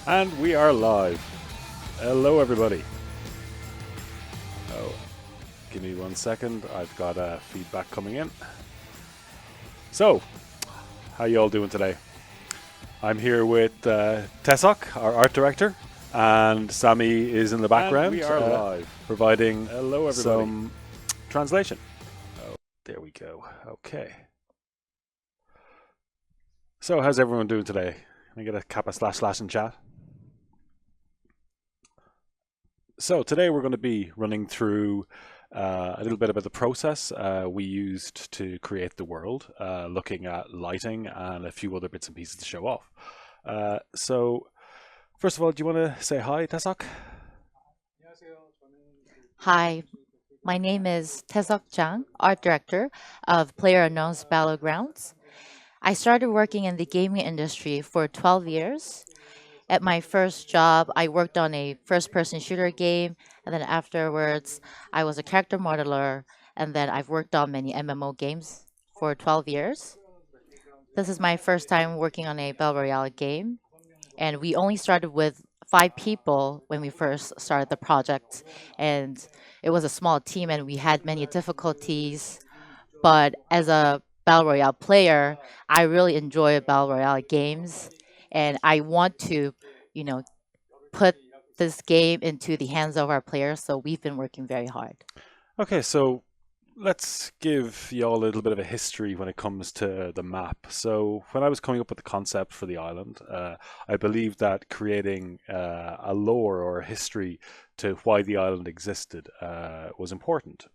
And we are live. Hello, everybody. Oh, give me 1 second. I've got feedback coming in. So, how you all doing today? I'm here with Taeseok, our art director, and Sami is in the background. And we are live. Providing Hello, everybody. some translation. Oh, there we go. Okay. So, how's everyone doing today? Can I get a kappa // in chat? So today we're going to be running through a little bit about the process we used to create the world, looking at lighting and a few other bits and pieces to show off. So first of all, do you want to say hi, Taeseok? Hi, my name is Taeseok Jang, art director of Playerunknown'S Battlegrounds. I started working in the gaming industry for 12 years. At my first job, I worked on a first person shooter game, and then afterwards, I was a character modeler, and then I've worked on many MMO games for 12 years. This is my first time working on a Battle Royale game, and we only started with 5 people when we first started the project, and it was a small team, and we had many difficulties. But as a Battle Royale player, I really enjoy Battle Royale games, and I want to, you know, put this game into the hands of our players. So we've been working very hard. Okay, so let's give you all a little bit of a history when it comes to the map. So when I was coming up with the concept for the island, I believed that creating a lore or a history to why the island existed was important.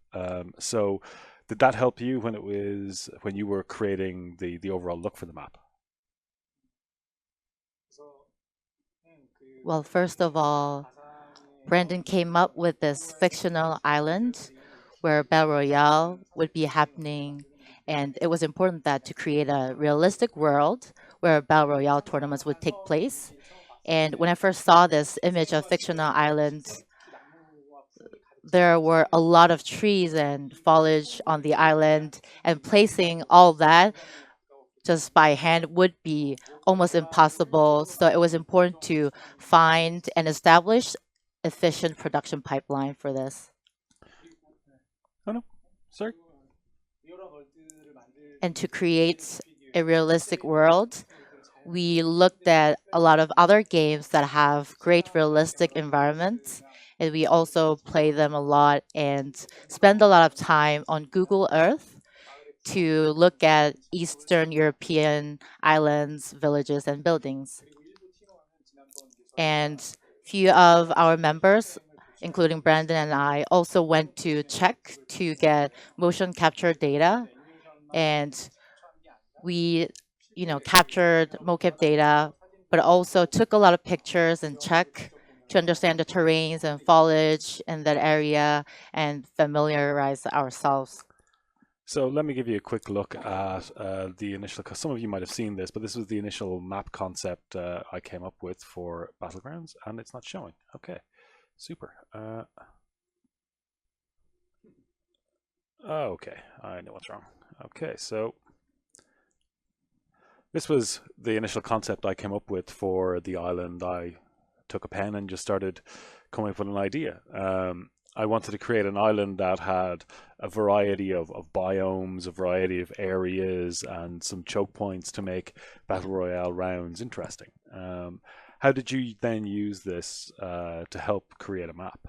So did that help you when you were creating the overall look for the map? Well, first of all, Brandon came up with this fictional island where Battle Royale would be happening. And it was important that to create a realistic world where Battle Royale tournaments would take place. And when I first saw this image of fictional island, there were a lot of trees and foliage on the island, and placing all that just by hand would be almost impossible. So it was important to find and establish efficient production pipeline for this. Oh no, sorry. And to create a realistic world, we looked at a lot of other games that have great realistic environments, and we also play them a lot and spend a lot of time on Google Earth to look at Eastern European islands, villages, and buildings. And few of our members, including Brandon and I, also went to check to get motion capture data, and we, captured mocap data, but also took a lot of pictures and check to understand the terrains and foliage in that area and familiarize ourselves. So let me give you a quick look at the initial, because some of you might have seen this, but this was the initial map concept I came up with for Battlegrounds, and it's not showing. Okay, super. Okay, I know what's wrong. Okay, so this was the initial concept I came up with for the island. I took a pen and just started coming up with an idea. I wanted to create an island that had a variety of biomes, a variety of areas, and some choke points to make Battle Royale rounds interesting. How did you then use this to help create a map?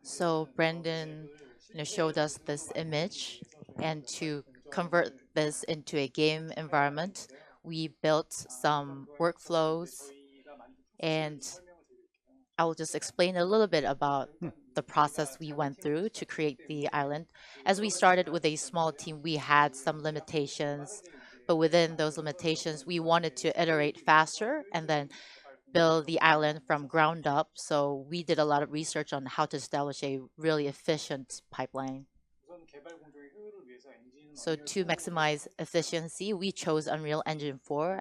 So Brendan, showed us this image, and to convert this into a game environment, we built some workflows, and I will just explain a little bit about the process we went through to create the island. As we started with a small team, we had some limitations, but within those limitations, we wanted to iterate faster and then build the island from ground up. So we did a lot of research on how to establish a really efficient pipeline. So to maximize efficiency, we chose Unreal Engine 4.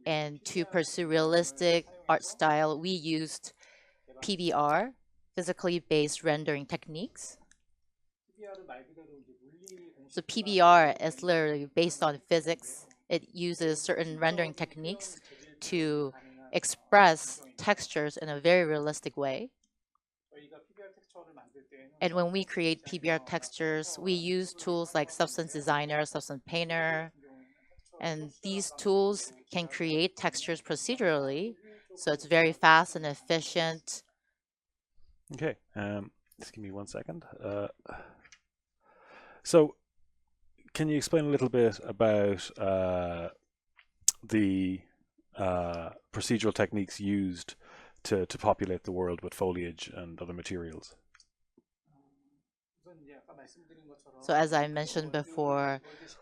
And to pursue realistic art style, we used PBR, physically based rendering techniques. So PBR is literally based on physics. It uses certain rendering techniques to express textures in a very realistic way. And when we create PBR textures, we use tools like Substance Designer, Substance Painter, and these tools can create textures procedurally. So it's very fast and efficient. Okay, just give me 1 second. So, can you explain a little bit about the procedural techniques used to populate the world with foliage and other materials? So as I mentioned before,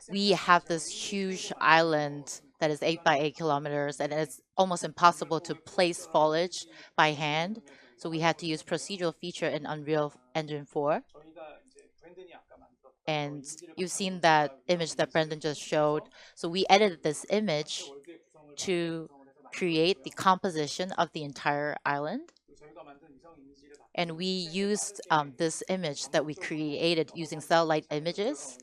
we have this huge island that is 8 by 8 kilometers, and it's almost impossible to place foliage by hand. So we had to use procedural feature in Unreal Engine 4. And you've seen that image that Brendan just showed. So we edited this image to create the composition of the entire island. And we used this image that we created using satellite images.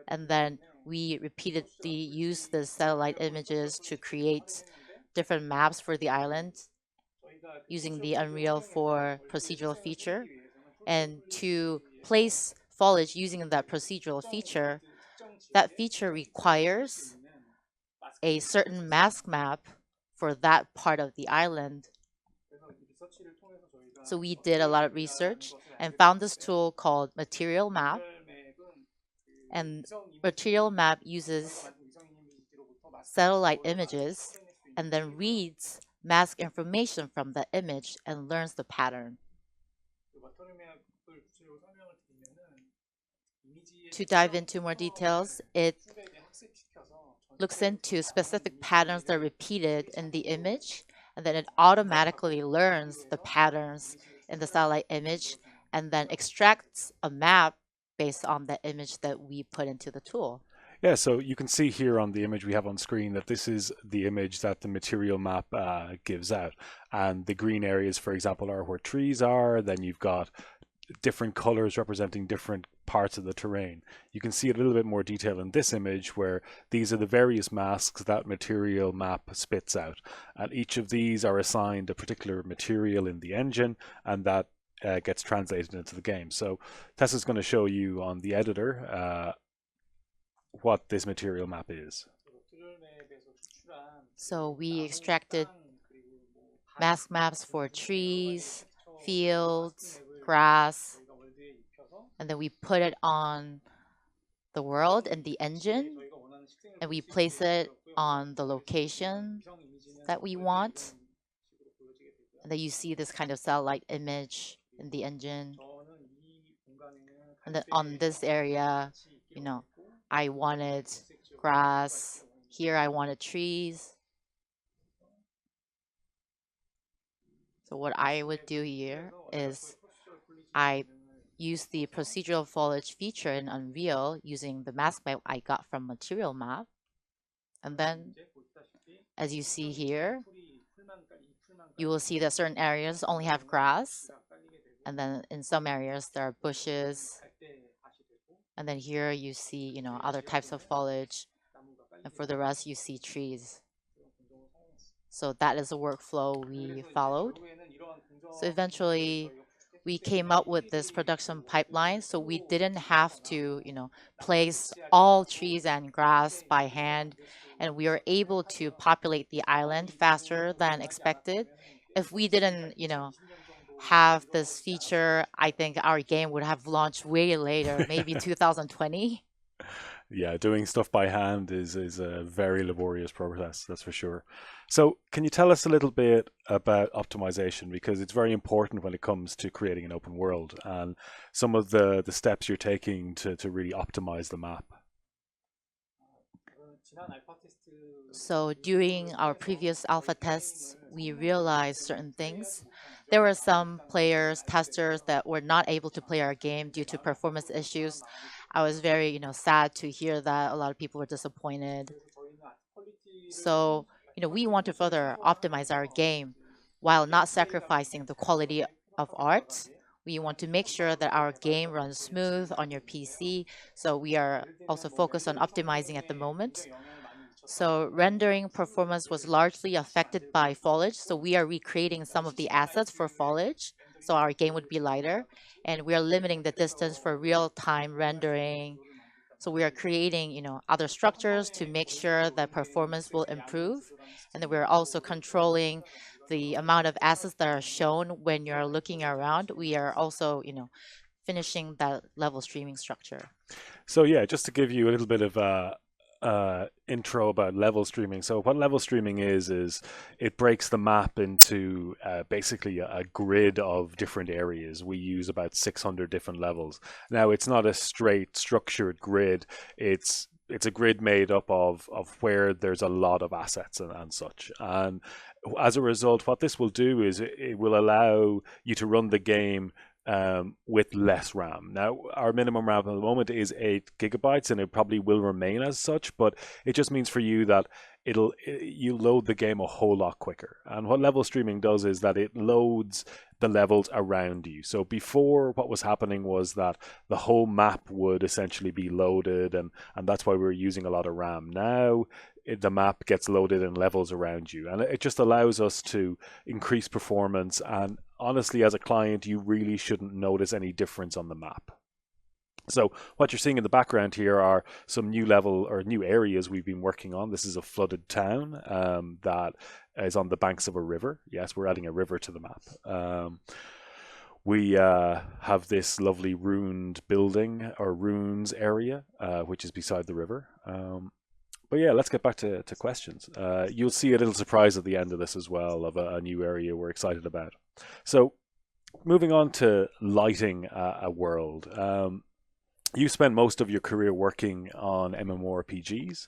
And then we repeatedly used the satellite images to create different maps for the island using the Unreal 4 procedural feature. And to place foliage using that procedural feature, that feature requires a certain mask map for that part of the island. So we did a lot of research and found this tool called Material Map. And Material Map uses satellite images and then reads mask information from the image and learns the pattern. To dive into more details, it looks into specific patterns that are repeated in the image, and then it automatically learns the patterns in the satellite image and then extracts a map based on the image that we put into the tool. Yeah, so you can see here on the image we have on screen that this is the image that the material map gives out. And the green areas, for example, are where trees are. Then you've got different colors representing different parts of the terrain. You can see a little bit more detail in this image where these are the various masks that material map spits out. And each of these are assigned a particular material in the engine, and that gets translated into the game. So Tessa's going to show you on the editor what this material map is. So we extracted mask maps for trees, fields, grass, and then we put it on the world and the engine, and we place it on the location that we want. And then you see this kind of satellite image in the engine. And then on this area, I wanted grass. Here I wanted trees. So what I would do here is I use the procedural foliage feature in Unreal using the mask map I got from Material Map. And then, as you see here, you will see that certain areas only have grass. And then in some areas, there are bushes. And then here you see, other types of foliage. And for the rest, you see trees. So that is a workflow we followed. So eventually, we came up with this production pipeline, so we didn't have to, place all trees and grass by hand, and we were able to populate the island faster than expected. If we didn't, have this feature, I think our game would have launched way later, maybe 2020. Yeah, doing stuff by hand is a very laborious process, that's for sure. So, can you tell us a little bit about optimization? Because it's very important when it comes to creating an open world and some of the steps you're taking to really optimize the map. So during our previous alpha tests, we realized certain things. There were some players, testers that were not able to play our game due to performance issues. I was very, sad to hear that a lot of people were disappointed. So, we want to further optimize our game while not sacrificing the quality of art. We want to make sure that our game runs smooth on your PC. So we are also focused on optimizing at the moment. So rendering performance was largely affected by foliage. So we are recreating some of the assets for foliage. So our game would be lighter. And we are limiting the distance for real-time rendering. So we are creating, other structures to make sure that performance will improve. And then we're also controlling the amount of assets that are shown when you're looking around. We are also, finishing that level streaming structure. So yeah, just to give you a little bit of intro about level streaming. So what level streaming is it breaks the map into basically a grid of different areas. We use about 600 different levels. Now it's not a straight structured grid. It's a grid made up of where there's a lot of assets and such. And as a result, what this will do is it will allow you to run the game with less RAM. Now, our minimum RAM at the moment is 8 GB, and it probably will remain as such. But it just means for you that you load the game a whole lot quicker. And what level streaming does is that it loads the levels around you. So before, what was happening was that the whole map would essentially be loaded, and that's why we were using a lot of RAM. Now the map gets loaded in levels around you, and it just allows us to increase performance. And honestly, as a client, you really shouldn't notice any difference on the map. So what you're seeing in the background here are some new level or new areas we've been working on. This is a flooded town that is on the banks of a river. Yes, we're adding a river to the map. We have this lovely ruined building or ruins area, which is beside the river. But yeah, let's get back to questions. You'll see a little surprise at the end of this as well of a new area we're excited about. So moving on to lighting a world. You spent most of your career working on MMORPGs.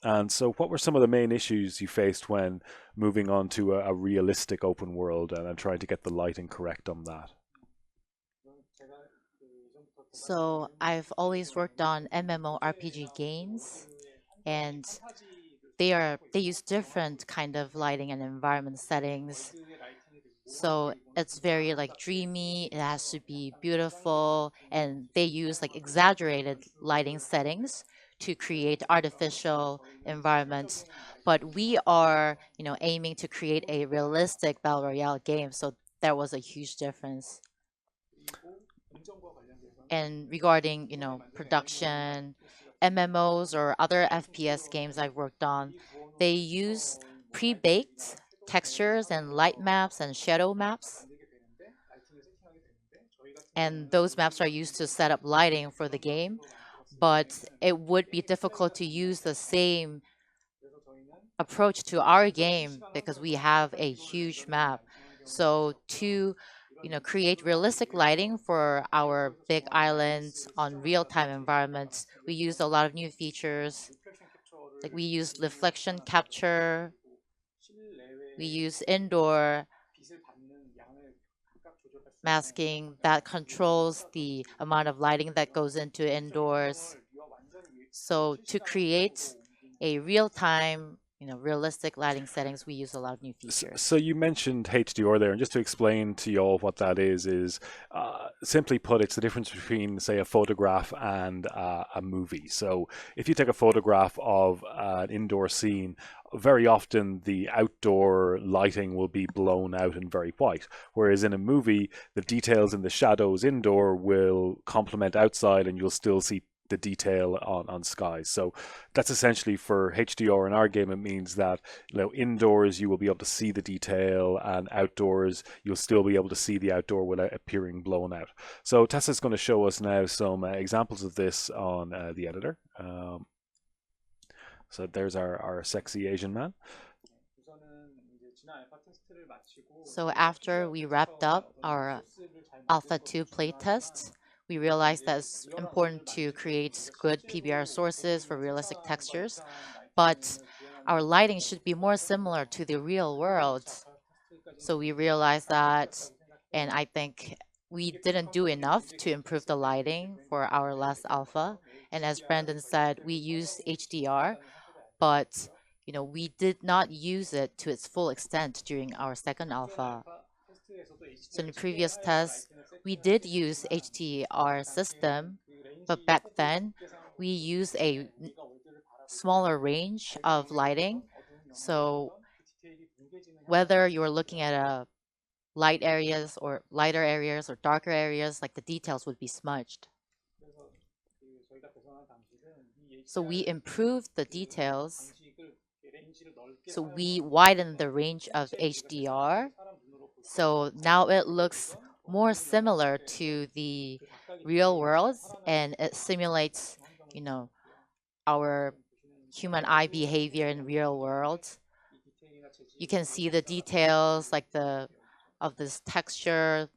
And so what were some of the main issues you faced when moving on to a realistic open world and trying to get the lighting correct on that? So I've always worked on MMORPG games, and they use different kind of lighting and environment settings. So it's very like dreamy, it has to be beautiful, and they use like exaggerated lighting settings to create artificial environments. But we are, aiming to create a realistic battle royale game, so there was a huge difference. And regarding, production, MMOs or other FPS games I've worked on, they use pre-baked textures and light maps and shadow maps. And those maps are used to set up lighting for the game, but it would be difficult to use the same approach to our game because we have a huge map. So to create realistic lighting for our big islands on real-time environments, we used a lot of new features. Like we use reflection capture, we use indoor masking that controls the amount of lighting that goes into indoors. So to create a real-time, realistic lighting settings, we use a lot of new features. So you mentioned HDR there, and just to explain to you all what that is simply put, it's the difference between, say, a photograph and a movie. So if you take a photograph of an indoor scene, very often the outdoor lighting will be blown out and very white, whereas in a movie, the details in the shadows indoor will complement outside, and you'll still see the detail on skies. So that's essentially for HDR in our game. It means that indoors you will be able to see the detail, and outdoors you'll still be able to see the outdoor without appearing blown out. So Tessa's going to show us now some examples of this on the editor. So there's our sexy Asian man. So after we wrapped up our Alpha 2 playtests, we realized that it's important to create good PBR sources for realistic textures, but our lighting should be more similar to the real world. So we realized that, and I think we didn't do enough to improve the lighting for our last alpha. And as Brandon said, we used HDR, but we did not use it to its full extent during our second alpha. So in the previous test, We did use HDR system, but back then we used a smaller range of lighting. So whether you're looking at a light areas or lighter areas or darker areas, like the details would be smudged. So we improved the details. So we widened the range of HDR. So now it looks more similar to the real world and it simulates, you know, our human eye behavior in real world. You can see the details like the of this texture.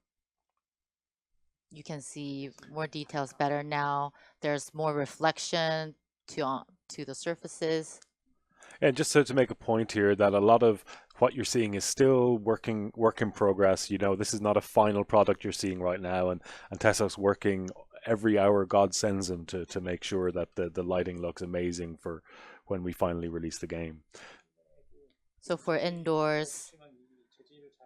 You can see more details better now. There's more reflection to the surfaces. And just so to make a point here that a lot of what you're seeing is still work in progress. You know, this is not a final product you're seeing right now, and Tessa's working every hour God sends him to make sure that the lighting looks amazing for when we finally release the game. So for indoors,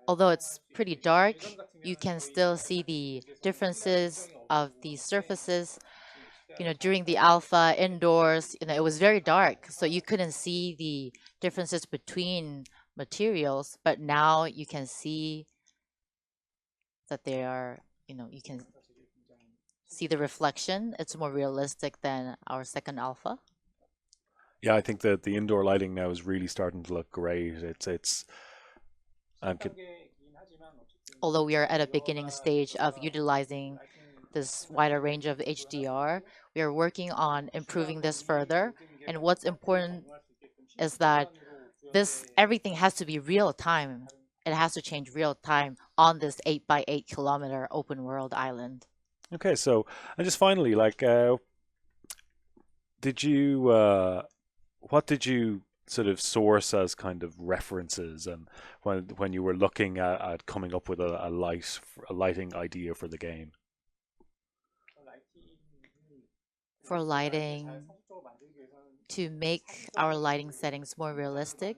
although it's pretty dark, you can still see the differences of the surfaces. During the alpha indoors, it was very dark, so you couldn't see the differences between materials, but now you can see that they are, you can see the reflection. It's more realistic than our second alpha. Yeah, I think that the indoor lighting now is really starting to look great. It's and can, Although we are at a beginning stage of utilizing this wider range of HDR, we are working on improving this further. And what's important is that this everything has to be real time. It has to change real time on this 8 by 8 kilometer open world island. okay. So and just finally, like, did you what did you sort of source as kind of references and when you were looking at coming up with a lighting idea for the game? For lighting, to make our lighting settings more realistic,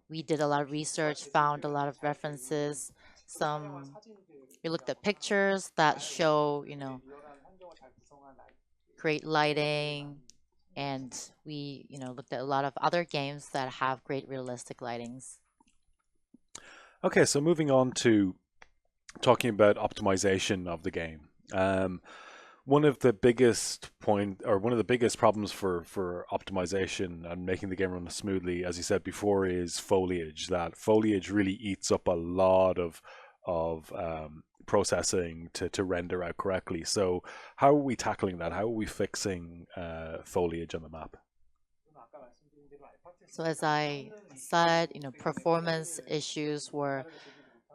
we did a lot of research, found a lot of references. Some we looked at pictures that show, great lighting, and we, looked at a lot of other games that have great realistic lightings. Okay, so moving on to talking about optimization of the game. One of the biggest one of the biggest problems for optimization and making the game run smoothly, as you said before, is foliage. That foliage really eats up a lot of processing to render out correctly. So how are we tackling that? How are we fixing foliage on the map? So as I said, performance issues were,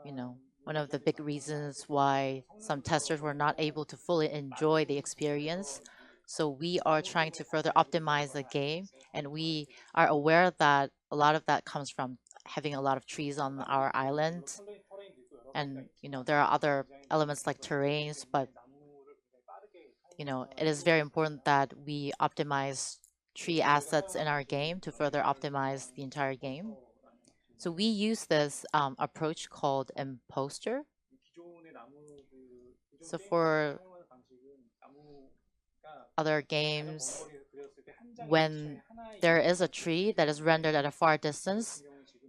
you know, one of the big reasons why some testers were not able to fully enjoy the experience. So we are trying to further optimize the game, and we are aware that a lot of that comes from having a lot of trees on our island. And, there are other elements like terrains, but, it is very important that we optimize tree assets in our game to further optimize the entire game. So we use this approach called imposter. So for other games, when there is a tree that is rendered at a far distance,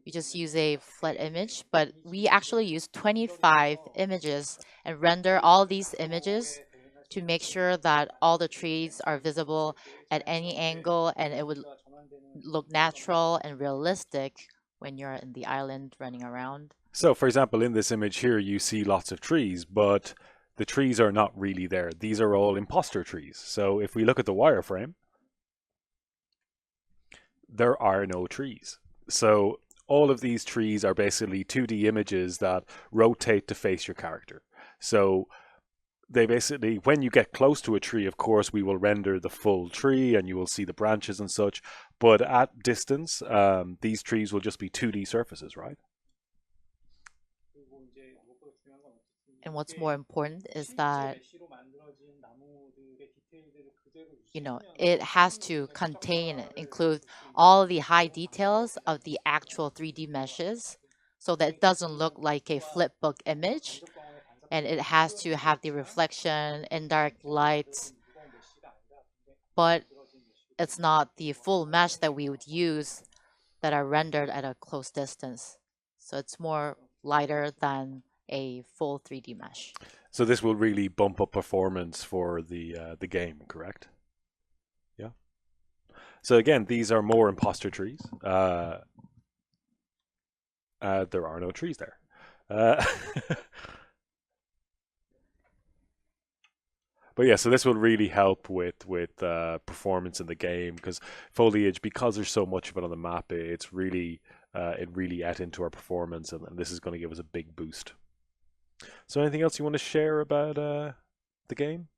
you just use a flat image, but we actually use 25 images and render all these images to make sure that all the trees are visible at any angle and it would look natural and realistic when you're in the island running around. So, for example, in this image here, you see lots of trees, but the trees are not really there. These are all imposter trees. So, if we look at the wireframe, there are no trees. So, all of these trees are basically 2D images that rotate to face your character. So, they basically, when you get close to a tree, of course, we will render the full tree and you will see the branches and such. But at distance, these trees will just be 2D surfaces, right? And what's more important is that, it has to include all the high details of the actual 3D meshes so that it doesn't look like a flipbook image. and it has to have the reflection and dark light, but it's not the full mesh that we would use that are rendered at a close distance. So it's more lighter than a full 3D mesh. So this will really bump up performance for the game, correct? Yeah. So again, these are more imposter trees. There are no trees there. Uh, but yeah, so this will really help with performance in the game because foliage, because there's so much of it on the map, it's really it really ate into our performance, and this is going to give us a big boost. So anything else you want to share about the game?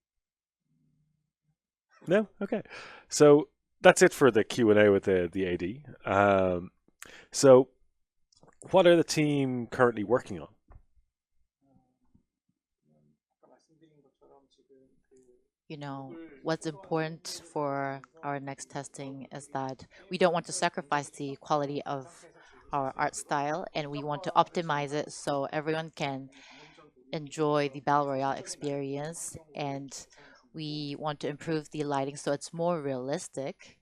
No? Okay. So that's it for the Q&A with the AD. So what are the team currently working on? You know, what's important for our next testing is that we don't want to sacrifice the quality of our art style, and we want to optimize it so everyone can enjoy the Battle Royale experience. And we want to improve the lighting so it's more realistic.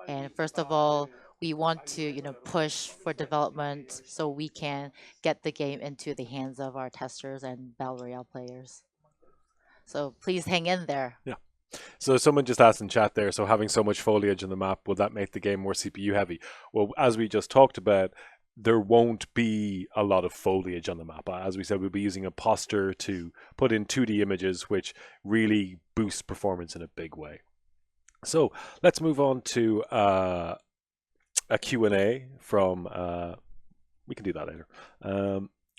And first of all, we want to, push for development so we can get the game into the hands of our testers and Battle Royale players. So please hang in there. Yeah. So someone just asked in chat there, so having so much foliage on the map, will that make the game more CPU heavy? Well, as we just talked about, there won't be a lot of foliage on the map. As we said, we'll be using a poster to put in 2D images, which really boosts performance in a big way. So let's move on to a Q&A from, we can do that later.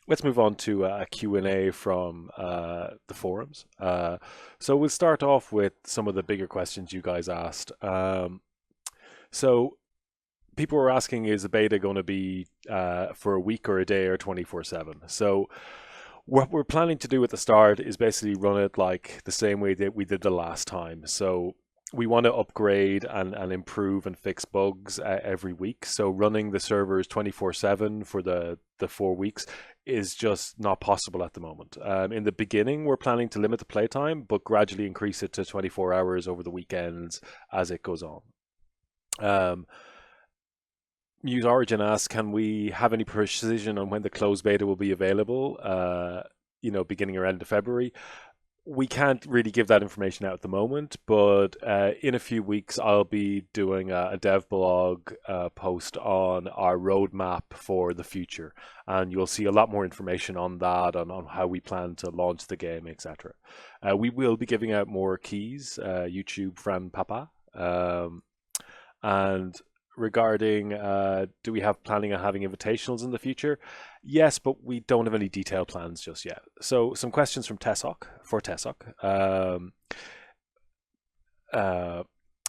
Let's move on to a Q&A from the forums. So we'll start off with some of the bigger questions you guys asked. So people were asking, is the beta going to be for a week or a day or 24/7? So what we're planning to do at the start is basically run it like the same way that we did the last time. So we want to upgrade and improve and fix bugs every week. So running the servers 24/7 for the 4 weeks is just not possible at the moment. In the beginning, we're planning to limit the playtime, but gradually increase it to 24 hours over the weekends as it goes on. Muse Origin asks, can we have any precision on when the closed beta will be available? Beginning or end of February. We can't really give that information out at the moment, but in a few weeks, I'll be doing a dev blog post on our roadmap for the future, and you'll see a lot more information on that, on how we plan to launch the game, etc. We will be giving out more keys, YouTube friend Papa, and regarding do we have planning on having invitationals in the future? Yes, but we don't have any detailed plans just yet. So some questions from Taeseok for Taeseok.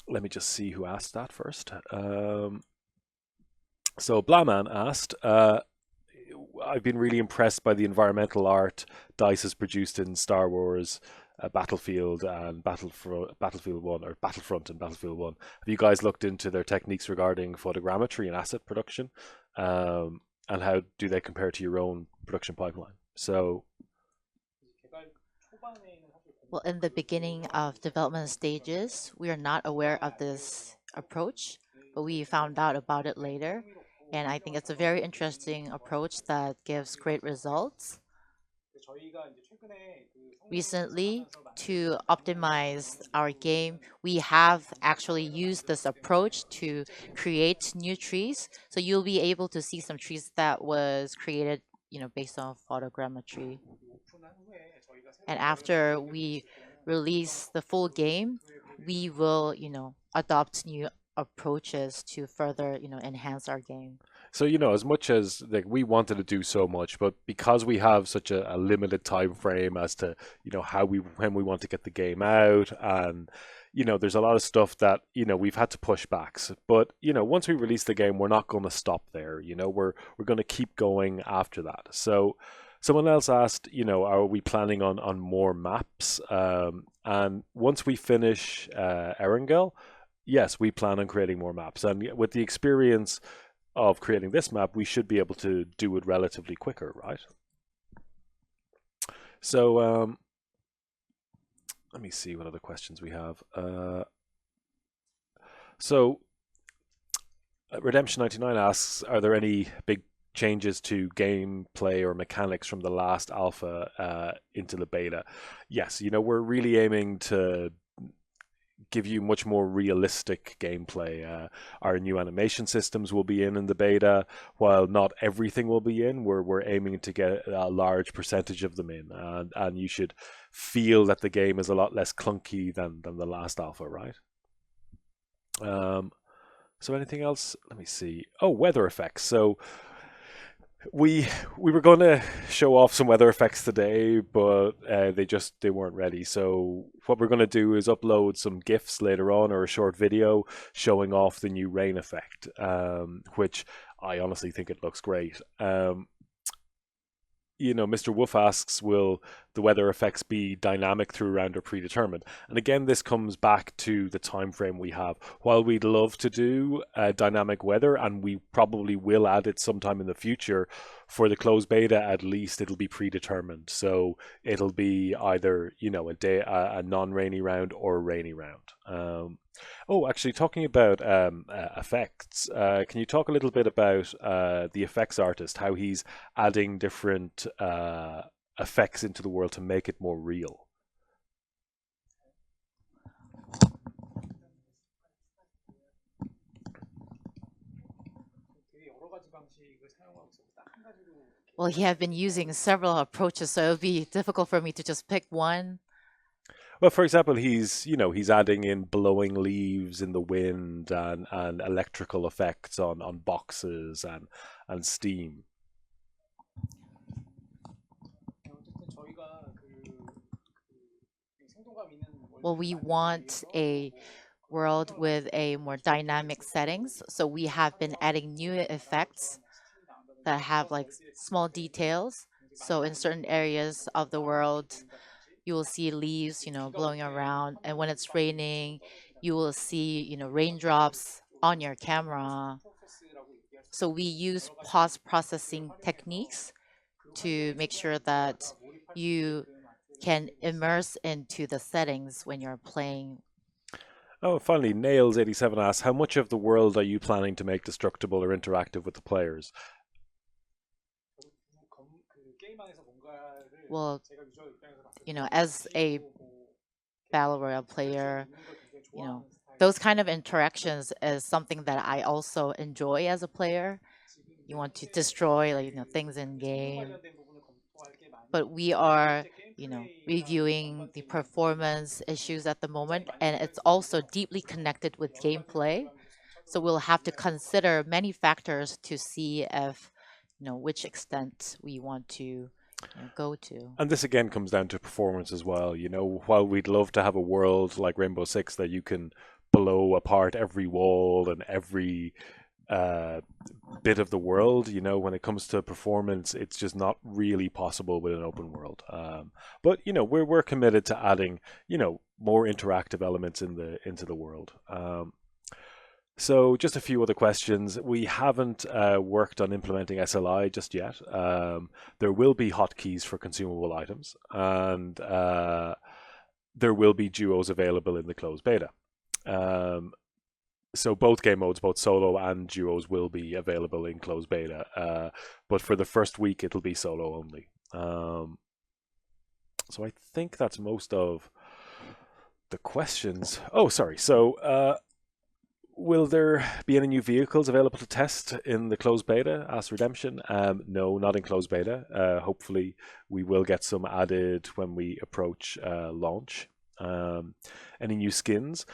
Let me just see who asked that first. So Blaman asked, I've been really impressed by the environmental art DICE has produced in Star Wars, Battlefield and Battlefield 1, or Battlefront and Battlefield 1. Have you guys looked into their techniques regarding photogrammetry and asset production? And how do they compare to your own production pipeline? So, well, in the beginning of development stages, we are not aware of this approach, but we found out about it later. And I think it's a very interesting approach that gives great results. Recently, to optimize our game, we have actually used this approach to create new trees. So you'll be able to see some trees that was created, based on photogrammetry. And after we release the full game, we will, adopt new approaches to further, enhance our game. so as much as like we wanted to do so much, but because we have such a limited time frame as to when we want to get the game out, and there's a lot of stuff that we've had to push back. But once we release the game, we're not going to stop there. We're going to keep going after that. So someone else asked, are we planning on more maps? And once we finish Erangel, yes, we plan on creating more maps. And with the experience of creating this map, we should be able to do it relatively quicker, right? So let me see what other questions we have. So Redemption 99 asks, are there any big changes to gameplay or mechanics from the last alpha into the beta? Yes, we're really aiming to give you much more realistic gameplay. Our new animation systems will be in the beta. While not everything will be in, we're aiming to get a large percentage of them in, and you should feel that the game is a lot less clunky than the last alpha, right? Um, so anything else? Let me see. Oh, weather effects. So we we were going to show off some weather effects today, but they weren't ready. So what we're going to do is upload some gifs later on, or a short video showing off the new rain effect, which I honestly think it looks great. Mr. Wolf asks, will the weather effects be dynamic through round or predetermined? And again, this comes back to the time frame we have. While we'd love to do dynamic weather, and we probably will add it sometime in the future, for the closed beta, at least it'll be predetermined. So it'll be either, a non-rainy round or a rainy round. Oh, actually, talking about effects, can you talk a little bit about the effects artist, how he's adding different effects into the world to make it more real? Well, he have been using several approaches, so it would be difficult for me to just pick one. Well, for example, he's adding in blowing leaves in the wind, and electrical effects on boxes and steam. Well, we want a world with a more dynamic settings, so we have been adding new effects that have like small details. So in certain areas of the world, you will see leaves, blowing around, and when it's raining, you will see, raindrops on your camera. So we use post processing techniques to make sure that you can immerse into the settings when you're playing. Oh, finally, Nails87 asks, how much of the world are you planning to make destructible or interactive with the players? Well, as a battle royale player, you know, those kind of interactions is something that I also enjoy as a player. You want to destroy like things in game, but we are reviewing the performance issues at the moment, and it's also deeply connected with gameplay. So we'll have to consider many factors to see if which extent we want to go to. And this again comes down to performance as well. While we'd love to have a world like Rainbow Six that you can blow apart every wall and every uh, bit of the world, when it comes to performance, it's just not really possible with an open world. But we're committed to adding more interactive elements into the world. So just a few other questions. We haven't worked on implementing SLI just yet. There will be hotkeys for consumable items, and there will be duos available in the closed beta. Um, so both game modes, both solo and duos, will be available in closed beta. But for the first week, it'll be solo only. So I think that's most of the questions. Oh, sorry. So will there be any new vehicles available to test in the closed beta? Asked Redemption. No, not in closed beta. Hopefully, we will get some added when we approach launch. Any new skins?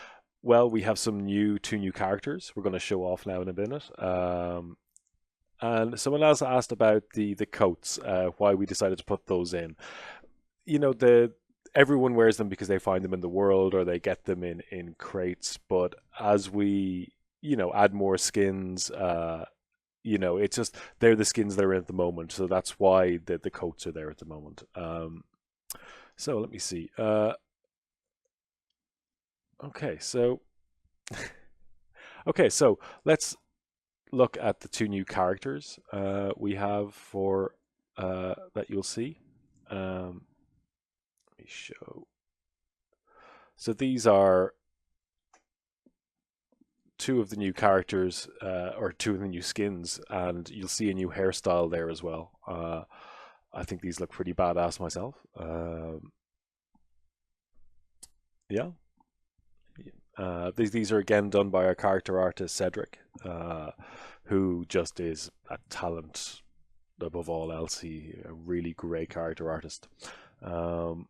Well, we have two new characters we're going to show off now in a minute. And someone else asked about the coats, why we decided to put those in. The everyone wears them because they find them in the world or they get them in crates. But as we add more skins, it's just they're the skins that are in at the moment. So that's why the coats are there at the moment. So let me see. Okay, so okay, so let's look at the two new characters we have for that you'll see. me show. So these are two of the new characters, or two of the new skins, and you'll see a new hairstyle there as well. I think these look pretty badass myself. Yeah. These are again done by our character artist Cedric, who just is a talent above all else. He a really great character artist. Um,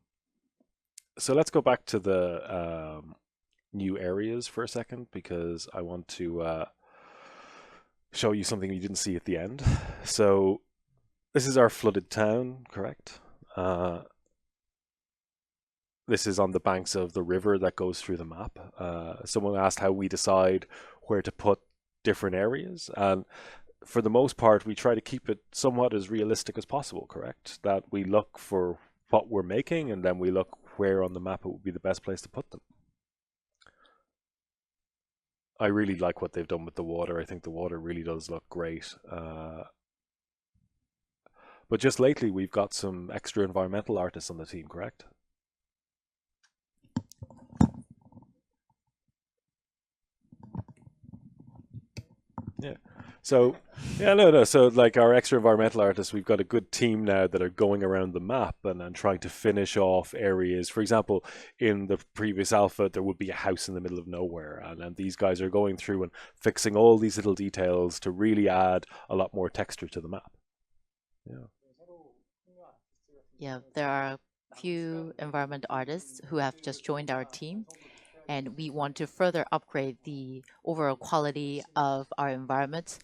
so let's go back to the new areas for a second because I want to show you something you didn't see at the end. So this is our flooded town, correct? This is on the banks of the river that goes through the map. Someone asked how we decide where to put different areas, and for the most part, we try to keep it somewhat as realistic as possible, correct? That we look for what we're making, and then we look where on the map it would be the best place to put them. I really like what they've done with the water. I think the water really does look great. But just lately, we've got some extra environmental artists on the team, correct? Yeah. So, yeah, no. So, like our extra environmental artists, we've got a good team now that are going around the map and trying to finish off areas. For example, in the previous alpha, there would be a house in the middle of nowhere, and these guys are going through and fixing all these little details to really add a lot more texture to the map. Yeah. Yeah, there are a few environment artists who have just joined our team, and we want to further upgrade the overall quality of our environments.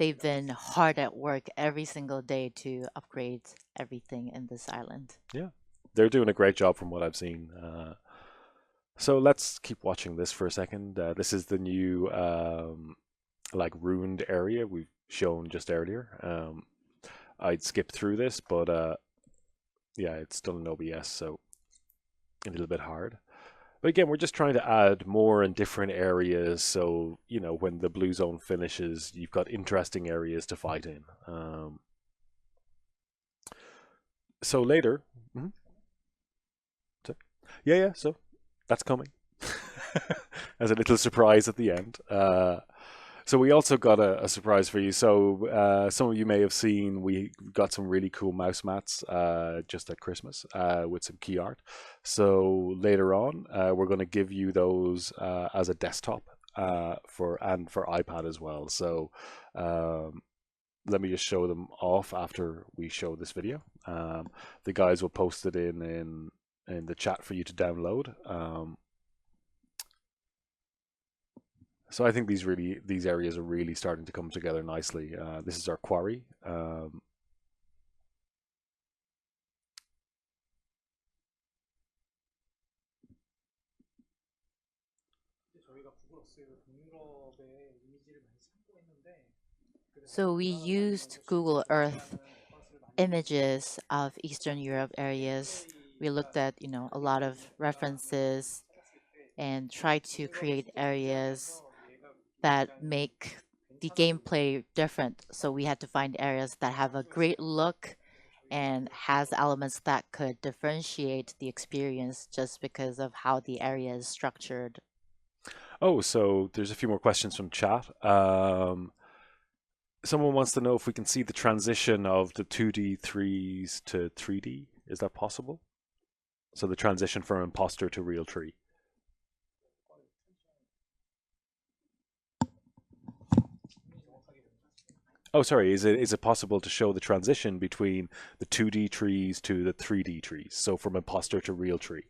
They've been hard at work every single day to upgrade everything in this island. Yeah. They're doing a great job from what I've seen. So let's keep watching this for a second. This is the new like ruined area we've shown just earlier. I'd skip through this, but yeah, it's done in OBS, so a little bit hard. But again, we're just trying to add more and different areas, so you know when the blue zone finishes, you've got interesting areas to fight in. So later, mhm. So- yeah. So that's coming as a little surprise at the end. So we also got a surprise for you. So some of you may have seen we got some really cool mouse mats just at Christmas with some key art. So later on, we're going to give you those as a desktop for iPad as well. So let me just show them off after we show this video. The guys will post it in the chat for you to download. So I think these areas are really starting to come together nicely. This is our quarry. So we used Google Earth images of Eastern Europe areas. We looked at, a lot of references and tried to create areas that make the gameplay different. So we had to find areas that have a great look and has elements that could differentiate the experience just because of how the area is structured. Oh, so there's a few more questions from chat. Someone wants to know if we can see the transition of the 2D 3s to 3D. Is that possible? So the transition from imposter to real tree. Oh, sorry. Is it possible to show the transition between the 2D trees to the 3D trees? So from imposter to real tree.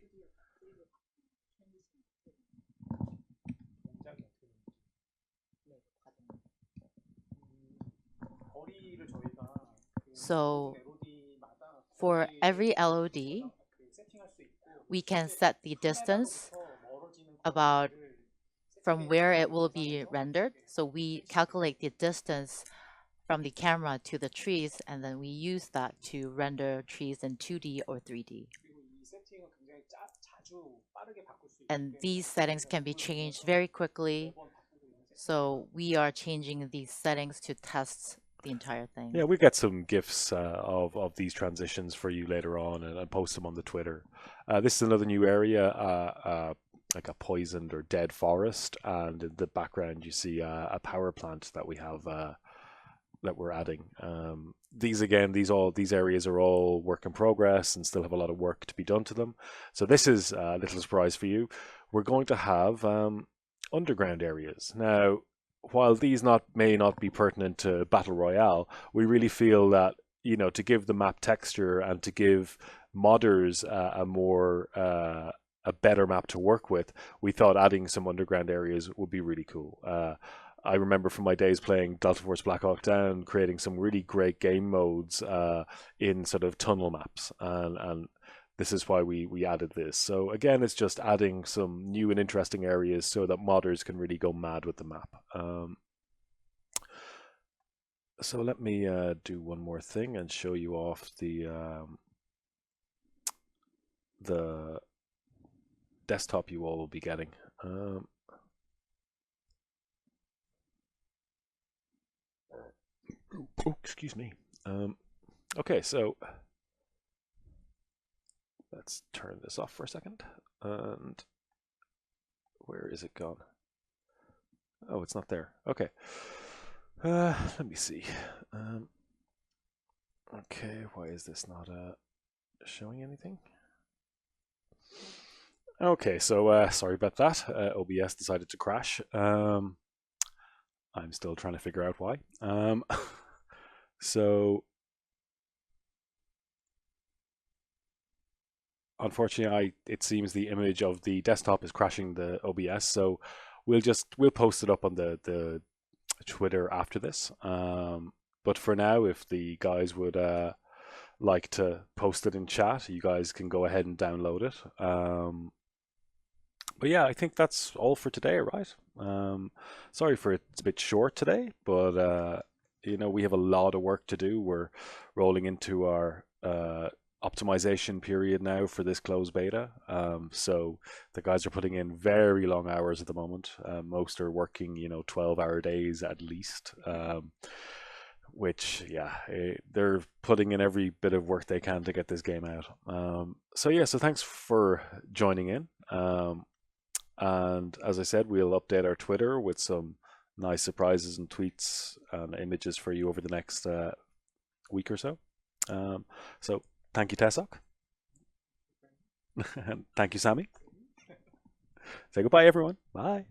So for every LOD, we can set the distance about from where it will be rendered. So we calculate the distance from the camera to the trees, and then we use that to render trees in 2D or 3D. And these settings can be changed very quickly. So we are changing these settings to test the entire Yeah, thing. we get some gifs of these transitions for you later on, and post them on the Twitter. This is another new area, like a poisoned or dead forest, and in the background you see a power plant that we have that we're adding. These again, these areas are all work in progress and still have a lot of work to be done to them. So this is a little surprise for you. We're going to have underground areas now. While these not may not be pertinent to battle royale, we really feel that to give the map texture and to give modders a better map to work with, we thought adding some underground areas would be really cool. I remember from my days playing Delta Force Black Hawk Down, creating some really great game modes in sort of tunnel maps, and this is why we added this. So again, it's just adding some new and interesting areas so that modders can really go mad with the map. So let me do one more thing and show you off the desktop you all will be getting. Oh, excuse me. Okay, so let's turn this off for a second. And where is it gone? Oh, it's not there. Okay. Let me see. Okay, why is this not showing anything? Okay, so sorry about that. OBS decided to crash. I'm still trying to figure out why. So unfortunately, it seems the image of the desktop is crashing the OBS. So we'll post it up on the Twitter after this. But for now, if the guys would like to post it in chat, you guys can go ahead and download it. But yeah, I think that's all for today, right? Sorry for it's a bit short today, but we have a lot of work to do. We're rolling into our optimization period now for this closed beta. So the guys are putting in very long hours at the moment. Most are working, 12-hour days at least. Which, yeah, they're putting in every bit of work they can to get this game out. So thanks for joining in. And as I said, we'll update our Twitter with some nice surprises and tweets and images for you over the next week or so. So thank you, Taeseok. And thank you, Sammy. Say goodbye, everyone. Bye.